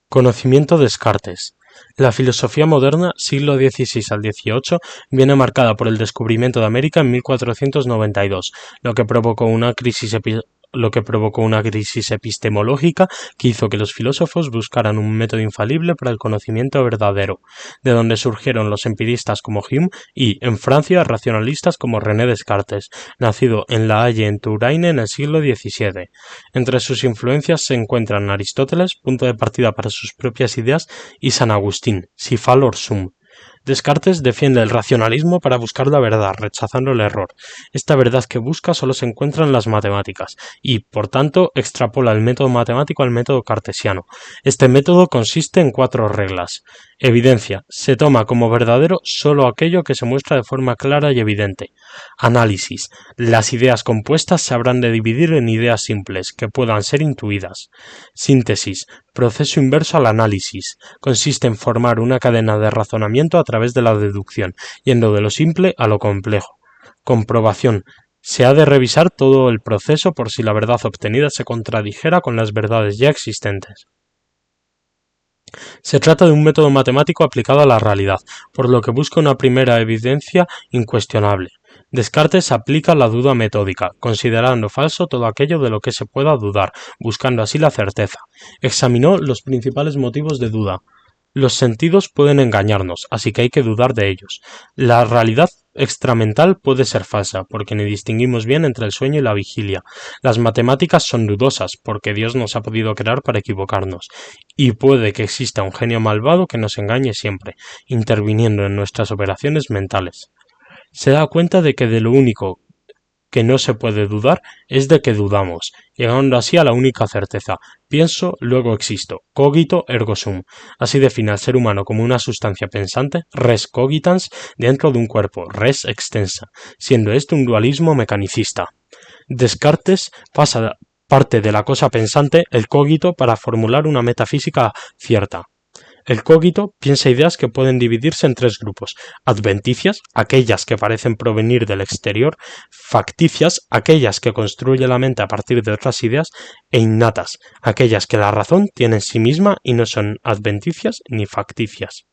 Conocimiento Descartes. La filosofía moderna, siglo XVI al XVIII, viene marcada por el descubrimiento de América en 1492, lo que provocó una crisis epistemológica que hizo que los filósofos buscaran un método infalible para el conocimiento verdadero, de donde surgieron los empiristas como Hume y, en Francia, racionalistas como René Descartes, nacido en La Haye en Touraine en el siglo XVII. Entre sus influencias se encuentran Aristóteles, punto de partida para sus propias ideas, y San Agustín, si valor sum. Descartes defiende el racionalismo para buscar la verdad, rechazando el error. Esta verdad que busca solo se encuentra en las matemáticas y, por tanto, extrapola el método matemático al método cartesiano. Este método consiste en 4 reglas. Evidencia. Se toma como verdadero solo aquello que se muestra de forma clara y evidente. Análisis. Las ideas compuestas se habrán de dividir en ideas simples, que puedan ser intuidas. Síntesis. Proceso inverso al análisis. Consiste en formar una cadena de razonamiento a través de la deducción, yendo de lo simple a lo complejo. Comprobación. Se ha de revisar todo el proceso por si la verdad obtenida se contradijera con las verdades ya existentes. Se trata de un método matemático aplicado a la realidad, por lo que busca una primera evidencia incuestionable. Descartes aplica la duda metódica, considerando falso todo aquello de lo que se pueda dudar, buscando así la certeza. Examinó los principales motivos de duda. Los sentidos pueden engañarnos, así que hay que dudar de ellos. La realidad extramental puede ser falsa, porque ni distinguimos bien entre el sueño y la vigilia. Las matemáticas son dudosas, porque Dios nos ha podido crear para equivocarnos. Y puede que exista un genio malvado que nos engañe siempre, interviniendo en nuestras operaciones mentales. Se da cuenta de que de lo único que no se puede dudar es de que dudamos, llegando así a la única certeza: pienso, luego existo, cogito ergo sum. Así define al ser humano como una sustancia pensante, res cogitans, dentro de un cuerpo, res extensa, siendo este un dualismo mecanicista. Descartes parte de la cosa pensante, el cogito, para formular una metafísica cierta. El cogito piensa ideas que pueden dividirse en 3 grupos: adventicias, aquellas que parecen provenir del exterior; facticias, aquellas que construye la mente a partir de otras ideas; e innatas, aquellas que la razón tiene en sí misma y no son adventicias ni facticias.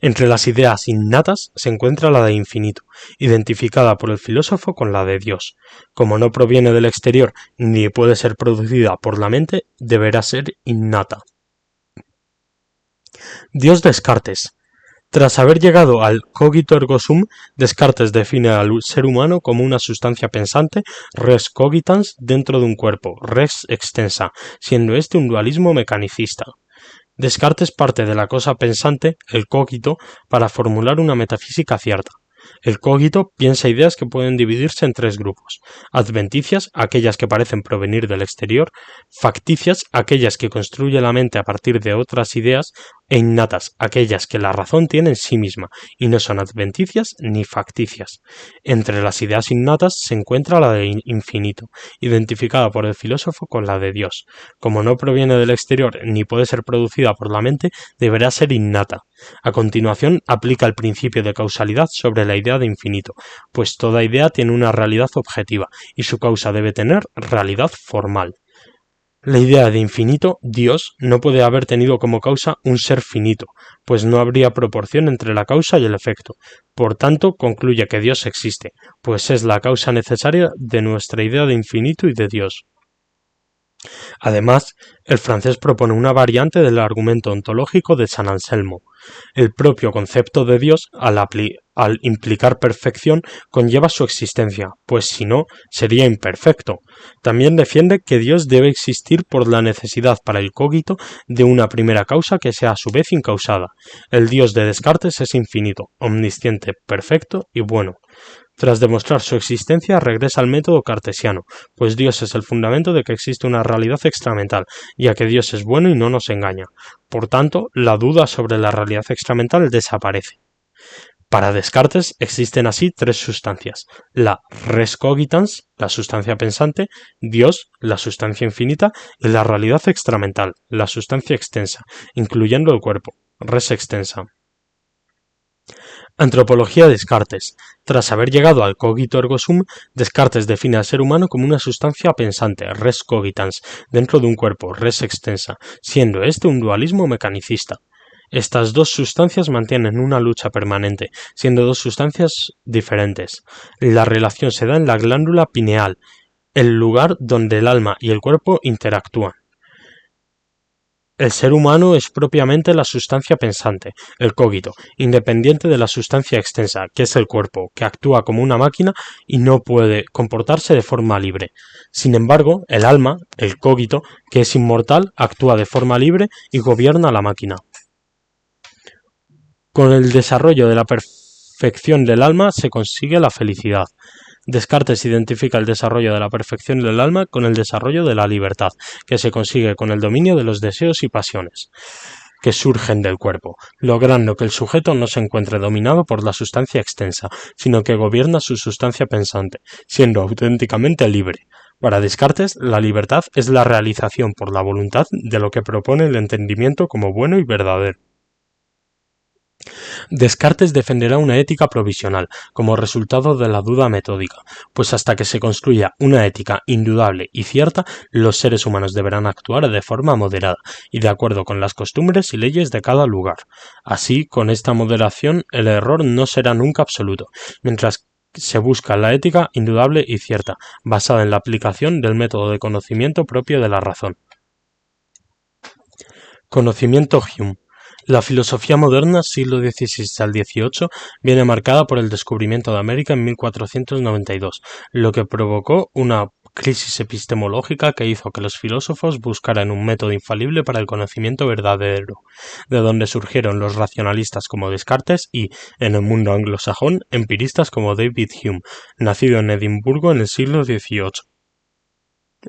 Entre las ideas innatas se encuentra la de infinito, identificada por el filósofo con la de Dios. Como no proviene del exterior ni puede ser producida por la mente, deberá ser innata. Dios Descartes. Tras haber llegado al cogito ergo sum, Descartes define al ser humano como una sustancia pensante, res cogitans, dentro de un cuerpo, res extensa, siendo este un dualismo mecanicista. Descartes parte de la cosa pensante, el cogito, para formular una metafísica cierta. El cogito piensa ideas que pueden dividirse en 3 grupos: adventicias, aquellas que parecen provenir del exterior; facticias, aquellas que construye la mente a partir de otras ideas; e innatas, aquellas que la razón tiene en sí misma, y no son adventicias ni facticias. Entre las ideas innatas se encuentra la de infinito, identificada por el filósofo con la de Dios. Como no proviene del exterior ni puede ser producida por la mente, deberá ser innata. A continuación, aplica el principio de causalidad sobre la idea de infinito, pues toda idea tiene una realidad objetiva, y su causa debe tener realidad formal. La idea de infinito, Dios, no puede haber tenido como causa un ser finito, pues no habría proporción entre la causa y el efecto. Por tanto, concluye que Dios existe, pues es la causa necesaria de nuestra idea de infinito y de Dios. Además, el francés propone una variante del argumento ontológico de San Anselmo. El propio concepto de Dios, al implicar perfección, conlleva su existencia, pues si no, sería imperfecto. También defiende que Dios debe existir por la necesidad para el cogito de una primera causa que sea a su vez incausada. El Dios de Descartes es infinito, omnisciente, perfecto y bueno. Tras demostrar su existencia, regresa al método cartesiano, pues Dios es el fundamento de que existe una realidad extramental, ya que Dios es bueno y no nos engaña. Por tanto, la duda sobre la realidad extramental desaparece. Para Descartes existen así 3 sustancias: la res cogitans, la sustancia pensante; Dios, la sustancia infinita; y la realidad extramental, la sustancia extensa, incluyendo el cuerpo, res extensa. Antropología de Descartes. Tras haber llegado al cogito ergo sum, Descartes define al ser humano como una sustancia pensante, res cogitans, dentro de un cuerpo, res extensa, siendo este un dualismo mecanicista. Estas dos sustancias mantienen una lucha permanente, siendo dos sustancias diferentes. La relación se da en la glándula pineal, el lugar donde el alma y el cuerpo interactúan. El ser humano es propiamente la sustancia pensante, el cogito, independiente de la sustancia extensa, que es el cuerpo, que actúa como una máquina y no puede comportarse de forma libre. Sin embargo, el alma, el cogito, que es inmortal, actúa de forma libre y gobierna la máquina. Con el desarrollo de la perfección del alma se consigue la felicidad. Descartes identifica el desarrollo de la perfección del alma con el desarrollo de la libertad, que se consigue con el dominio de los deseos y pasiones que surgen del cuerpo, logrando que el sujeto no se encuentre dominado por la sustancia extensa, sino que gobierna su sustancia pensante, siendo auténticamente libre. Para Descartes, la libertad es la realización por la voluntad de lo que propone el entendimiento como bueno y verdadero. Descartes defenderá una ética provisional, como resultado de la duda metódica, pues hasta que se construya una ética indudable y cierta, los seres humanos deberán actuar de forma moderada y de acuerdo con las costumbres y leyes de cada lugar. Así, con esta moderación, el error no será nunca absoluto, mientras se busca la ética indudable y cierta, basada en la aplicación del método de conocimiento propio de la razón. Conocimiento Hume. La filosofía moderna, siglo XVI al XVIII, viene marcada por el descubrimiento de América en 1492, lo que provocó una crisis epistemológica que hizo que los filósofos buscaran un método infalible para el conocimiento verdadero, de donde surgieron los racionalistas como Descartes y, en el mundo anglosajón, empiristas como David Hume, nacido en Edimburgo en el siglo XVIII.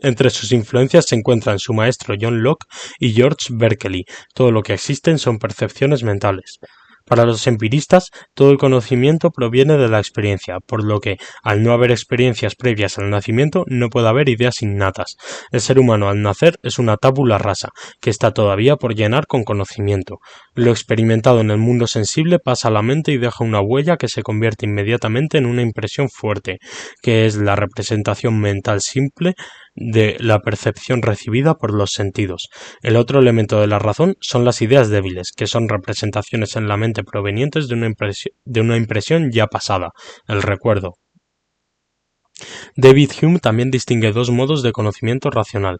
Entre sus influencias se encuentran su maestro John Locke y George Berkeley. Todo lo que existen son percepciones mentales. Para los empiristas, todo el conocimiento proviene de la experiencia, por lo que, al no haber experiencias previas al nacimiento, no puede haber ideas innatas. El ser humano al nacer es una tabula rasa, que está todavía por llenar con conocimiento. Lo experimentado en el mundo sensible pasa a la mente y deja una huella que se convierte inmediatamente en una impresión fuerte, que es la representación mental simple de la percepción recibida por los sentidos. El otro elemento de la razón son las ideas débiles, que son representaciones en la mente provenientes de una impresión ya pasada, el recuerdo. David Hume también distingue dos modos de conocimiento racional.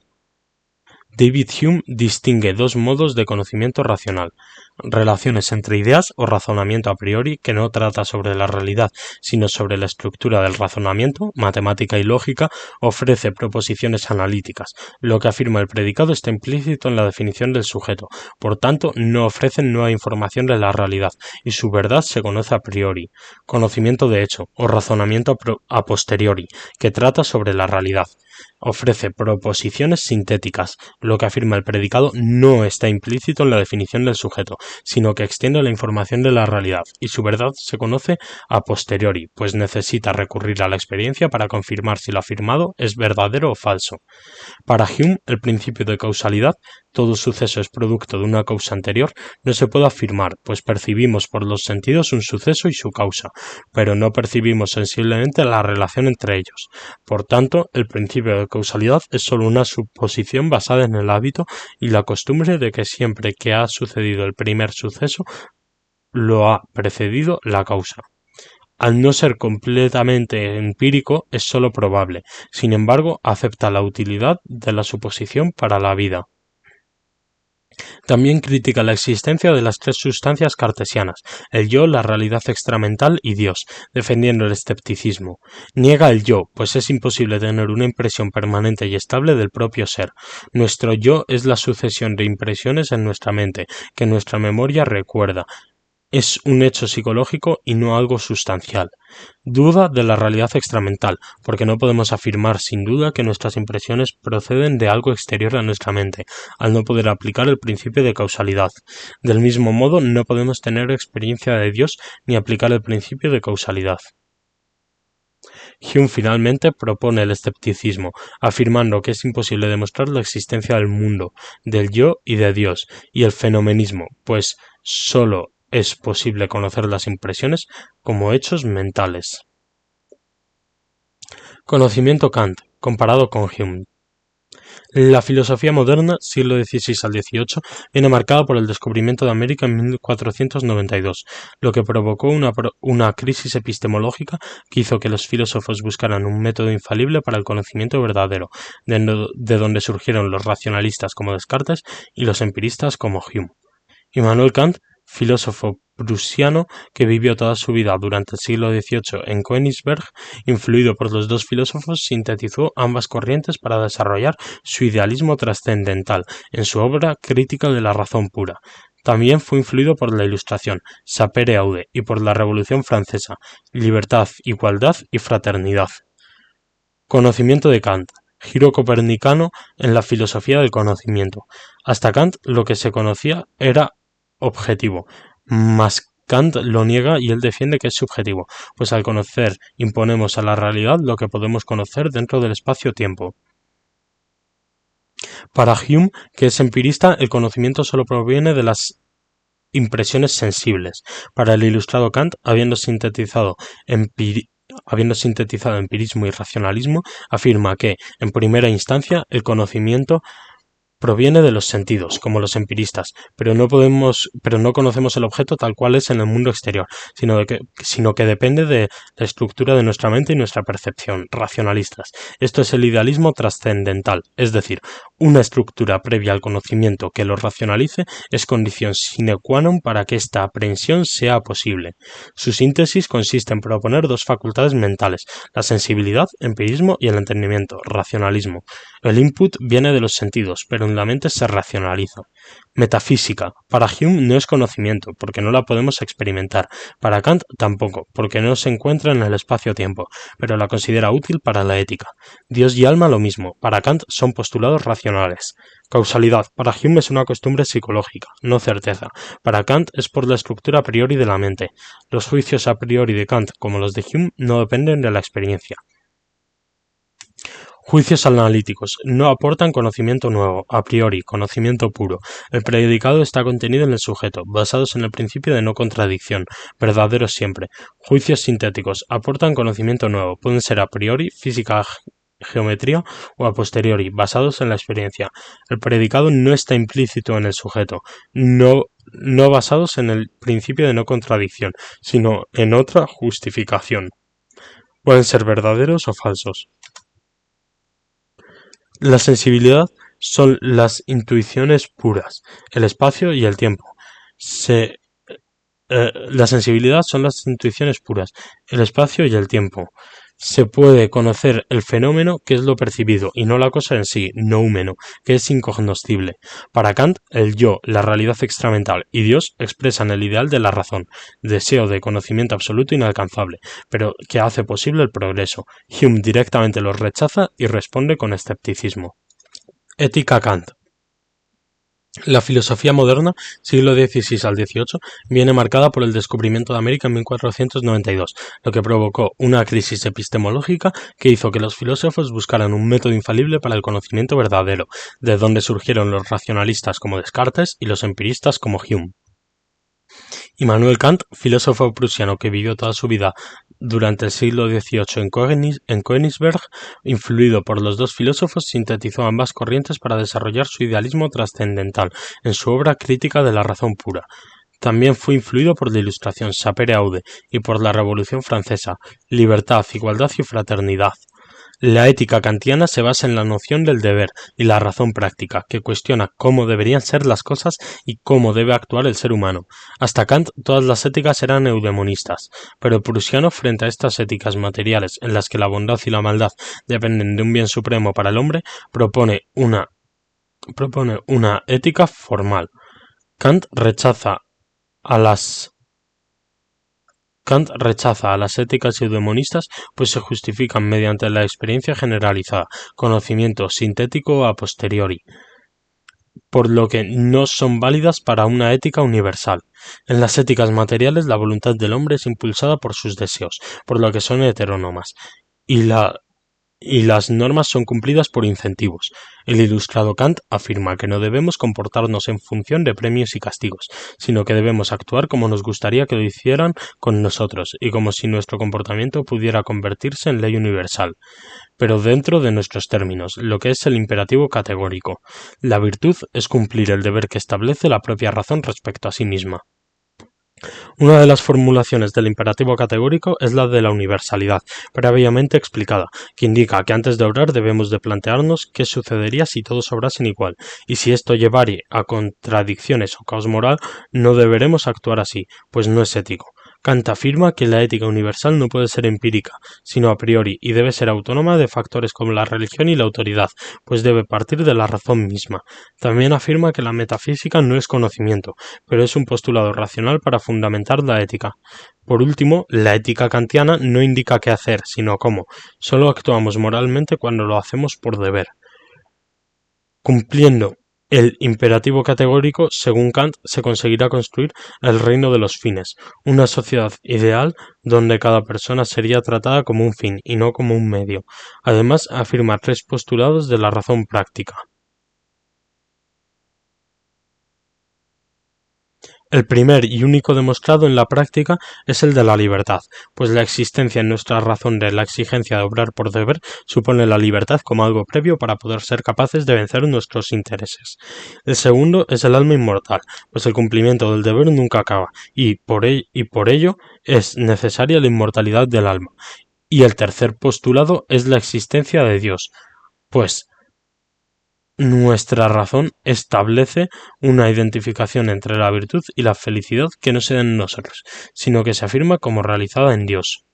Relaciones entre ideas o razonamiento a priori, que no trata sobre la realidad, sino sobre la estructura del razonamiento, matemática y lógica, ofrece proposiciones analíticas. Lo que afirma el predicado está implícito en la definición del sujeto, por tanto no ofrecen nueva información de la realidad, y su verdad se conoce a priori. Conocimiento de hecho, o razonamiento a posteriori, que trata sobre la realidad. Ofrece proposiciones sintéticas. Lo que afirma el predicado no está implícito en la definición del sujeto, sino que extiende la información de la realidad, y su verdad se conoce a posteriori, pues necesita recurrir a la experiencia para confirmar si lo afirmado es verdadero o falso. Para Hume, el principio de causalidad, todo suceso es producto de una causa anterior, no se puede afirmar, pues percibimos por los sentidos un suceso y su causa, pero no percibimos sensiblemente la relación entre ellos. Por tanto, el principio de causalidad es sólo una suposición basada en el hábito y la costumbre de que siempre que ha sucedido el primer suceso, lo ha precedido la causa. Al no ser completamente empírico, es sólo probable. Sin embargo, acepta la utilidad de la suposición para la vida. También critica la existencia de las tres sustancias cartesianas, el yo, la realidad extramental y Dios, defendiendo el escepticismo. Niega el yo, pues es imposible tener una impresión permanente y estable del propio ser. Nuestro yo es la sucesión de impresiones en nuestra mente, que nuestra memoria recuerda. Es un hecho psicológico y no algo sustancial. Duda de la realidad extramental, porque no podemos afirmar sin duda que nuestras impresiones proceden de algo exterior a nuestra mente, al no poder aplicar el principio de causalidad. Del mismo modo, no podemos tener experiencia de Dios ni aplicar el principio de causalidad. Hume finalmente propone el escepticismo, afirmando que es imposible demostrar la existencia del mundo, del yo y de Dios, y el fenomenismo, pues sólo es posible conocer las impresiones como hechos mentales. Conocimiento Kant, comparado con Hume. La filosofía moderna, siglo XVI al XVIII, viene marcada por el descubrimiento de América en 1492, lo que provocó una crisis epistemológica que hizo que los filósofos buscaran un método infalible para el conocimiento verdadero, de donde surgieron los racionalistas como Descartes y los empiristas como Hume. Immanuel Kant, filósofo prusiano que vivió toda su vida durante el siglo XVIII en Königsberg, influido por los dos filósofos, sintetizó ambas corrientes para desarrollar su idealismo trascendental en su obra Crítica de la razón pura. También fue influido por la Ilustración, Sapere Aude, y por la Revolución Francesa, Libertad, Igualdad y Fraternidad. Conocimiento de Kant. Giro copernicano en la filosofía del conocimiento. Hasta Kant lo que se conocía era objetivo, mas Kant lo niega y él defiende que es subjetivo, pues al conocer imponemos a la realidad lo que podemos conocer dentro del espacio-tiempo. Para Hume, que es empirista, el conocimiento solo proviene de las impresiones sensibles. Para el ilustrado Kant, habiendo sintetizado empirismo y racionalismo, afirma que, en primera instancia, el conocimiento proviene de los sentidos, como los empiristas, pero no conocemos el objeto tal cual es en el mundo exterior, sino que depende de la estructura de nuestra mente y nuestra percepción, racionalistas. Esto es el idealismo trascendental, es decir, una estructura previa al conocimiento que lo racionalice es condición sine qua non para que esta aprehensión sea posible. Su síntesis consiste en proponer dos facultades mentales, la sensibilidad, empirismo, y el entendimiento, racionalismo. El input viene de los sentidos, pero en la mente se racionaliza. Metafísica. Para Hume no es conocimiento, porque no la podemos experimentar. Para Kant tampoco, porque no se encuentra en el espacio-tiempo, pero la considera útil para la ética. Dios y alma lo mismo. Para Kant son postulados racionales. Causalidad. Para Hume es una costumbre psicológica, no certeza. Para Kant es por la estructura a priori de la mente. Los juicios a priori de Kant, como los de Hume, no dependen de la experiencia. Juicios analíticos. No aportan conocimiento nuevo, a priori, conocimiento puro. El predicado está contenido en el sujeto, basados en el principio de no contradicción, verdaderos siempre. Juicios sintéticos. Aportan conocimiento nuevo, pueden ser a priori, física, geometría, o a posteriori, basados en la experiencia. El predicado no está implícito en el sujeto, no basados en el principio de no contradicción, sino en otra justificación. Pueden ser verdaderos o falsos. La sensibilidad son las intuiciones puras, el espacio y el tiempo. La sensibilidad son las intuiciones puras, el espacio y el tiempo. Se puede conocer el fenómeno, que es lo percibido, y no la cosa en sí, noumeno, que es incognoscible. Para Kant, el yo, la realidad extramental y Dios expresan el ideal de la razón, deseo de conocimiento absoluto inalcanzable, pero que hace posible el progreso. Hume directamente los rechaza y responde con escepticismo. Ética Kant. La filosofía moderna, siglo XVI al XVIII, viene marcada por el descubrimiento de América en 1492, lo que provocó una crisis epistemológica que hizo que los filósofos buscaran un método infalible para el conocimiento verdadero, de donde surgieron los racionalistas como Descartes y los empiristas como Hume. Immanuel Kant, filósofo prusiano que vivió toda su vida durante el siglo XVIII en Königsberg, influido por los dos filósofos, sintetizó ambas corrientes para desarrollar su idealismo trascendental en su obra Crítica de la razón pura. También fue influido por la Ilustración, Sapere Aude, y por la Revolución Francesa, Libertad, Igualdad y Fraternidad. La ética kantiana se basa en la noción del deber y la razón práctica, que cuestiona cómo deberían ser las cosas y cómo debe actuar el ser humano. Hasta Kant todas las éticas eran eudemonistas, pero el prusiano, frente a estas éticas materiales en las que la bondad y la maldad dependen de un bien supremo para el hombre, propone una ética formal. Kant rechaza a las éticas eudemonistas, pues se justifican mediante la experiencia generalizada, conocimiento sintético a posteriori, por lo que no son válidas para una ética universal. En las éticas materiales, la voluntad del hombre es impulsada por sus deseos, por lo que son heterónomas, y la y las normas son cumplidas por incentivos. El ilustrado Kant afirma que no debemos comportarnos en función de premios y castigos, sino que debemos actuar como nos gustaría que lo hicieran con nosotros y como si nuestro comportamiento pudiera convertirse en ley universal, pero dentro de nuestros términos, lo que es el imperativo categórico. La virtud es cumplir el deber que establece la propia razón respecto a sí misma. Una de las formulaciones del imperativo categórico es la de la universalidad, previamente explicada, que indica que antes de obrar debemos de plantearnos qué sucedería si todos obrasen igual, y si esto llevare a contradicciones o caos moral, no deberemos actuar así, pues no es ético. Kant afirma que la ética universal no puede ser empírica, sino a priori, y debe ser autónoma de factores como la religión y la autoridad, pues debe partir de la razón misma. También afirma que la metafísica no es conocimiento, pero es un postulado racional para fundamentar la ética. Por último, la ética kantiana no indica qué hacer, sino cómo. Solo actuamos moralmente cuando lo hacemos por deber. Cumpliendo el imperativo categórico, según Kant, se conseguirá construir el reino de los fines, una sociedad ideal donde cada persona sería tratada como un fin y no como un medio. Además, afirma 3 postulados de la razón práctica. El primer y único demostrado en la práctica es el de la libertad, pues la existencia en nuestra razón de la exigencia de obrar por deber supone la libertad como algo previo para poder ser capaces de vencer nuestros intereses. El segundo es el alma inmortal, pues el cumplimiento del deber nunca acaba, y por ello es necesaria la inmortalidad del alma. Y el tercer postulado es la existencia de Dios, pues nuestra razón establece una identificación entre la virtud y la felicidad que no se da en nosotros, sino que se afirma como realizada en Dios.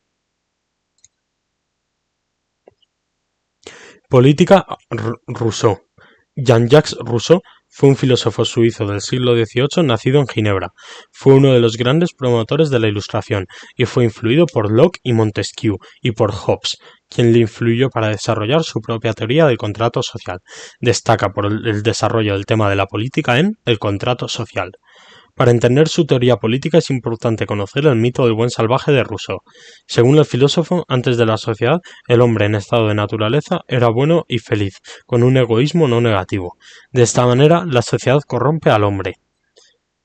Política. Rousseau. Jean-Jacques Rousseau fue un filósofo suizo del siglo XVIII nacido en Ginebra. Fue uno de los grandes promotores de la Ilustración y fue influido por Locke y Montesquieu y por Hobbes, quien le influyó para desarrollar su propia teoría del contrato social. Destaca por el desarrollo del tema de la política en El contrato social. Para entender su teoría política es importante conocer el mito del buen salvaje de Rousseau. Según el filósofo, antes de la sociedad, el hombre en estado de naturaleza era bueno y feliz, con un egoísmo no negativo. De esta manera, la sociedad corrompe al hombre.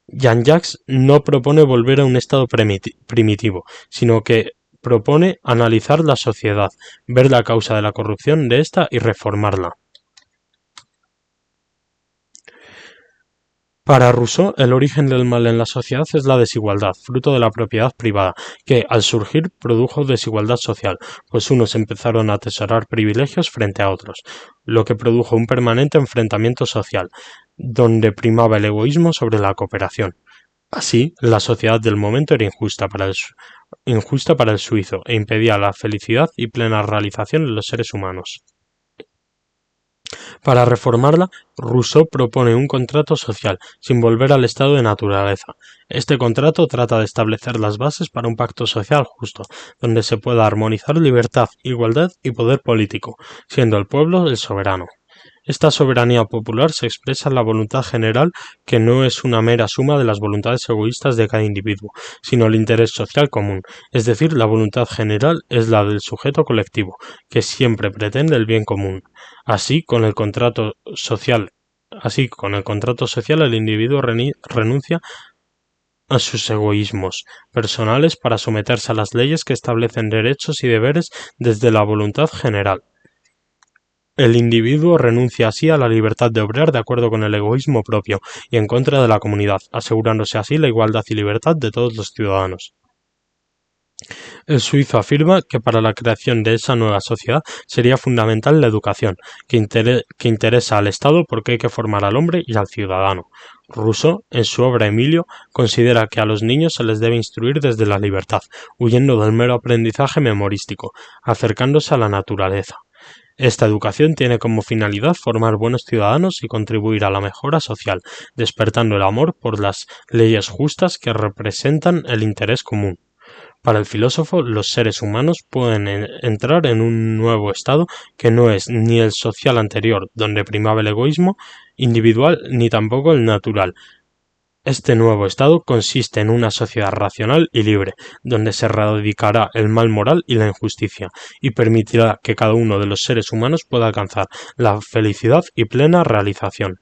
Jean-Jacques no propone volver a un estado primitivo, sino que propone analizar la sociedad, ver la causa de la corrupción de ésta y reformarla. Para Rousseau, el origen del mal en la sociedad es la desigualdad, fruto de la propiedad privada, que, al surgir, produjo desigualdad social, pues unos empezaron a atesorar privilegios frente a otros, lo que produjo un permanente enfrentamiento social, donde primaba el egoísmo sobre la cooperación. Así, la sociedad del momento era injusta para el suizo e impedía la felicidad y plena realización de los seres humanos. Para reformarla, Rousseau propone un contrato social, sin volver al estado de naturaleza. Este contrato trata de establecer las bases para un pacto social justo, donde se pueda armonizar libertad, igualdad y poder político, siendo el pueblo el soberano. Esta soberanía popular se expresa en la voluntad general, que no es una mera suma de las voluntades egoístas de cada individuo, sino el interés social común, es decir, la voluntad general es la del sujeto colectivo, que siempre pretende el bien común. Así, con el contrato social el individuo renuncia a sus egoísmos personales para someterse a las leyes que establecen derechos y deberes desde la voluntad general. El individuo renuncia así a la libertad de obrar de acuerdo con el egoísmo propio y en contra de la comunidad, asegurándose así la igualdad y libertad de todos los ciudadanos. El suizo afirma que para la creación de esa nueva sociedad sería fundamental la educación, que interesa al Estado porque hay que formar al hombre y al ciudadano. Rousseau, en su obra Emilio, considera que a los niños se les debe instruir desde la libertad, huyendo del mero aprendizaje memorístico, acercándose a la naturaleza. Esta educación tiene como finalidad formar buenos ciudadanos y contribuir a la mejora social, despertando el amor por las leyes justas que representan el interés común. Para el filósofo, los seres humanos pueden entrar en un nuevo estado que no es ni el social anterior, donde primaba el egoísmo individual, ni tampoco el natural, Este nuevo estado consiste en una sociedad racional y libre, donde se erradicará el mal moral y la injusticia, y permitirá que cada uno de los seres humanos pueda alcanzar la felicidad y plena realización.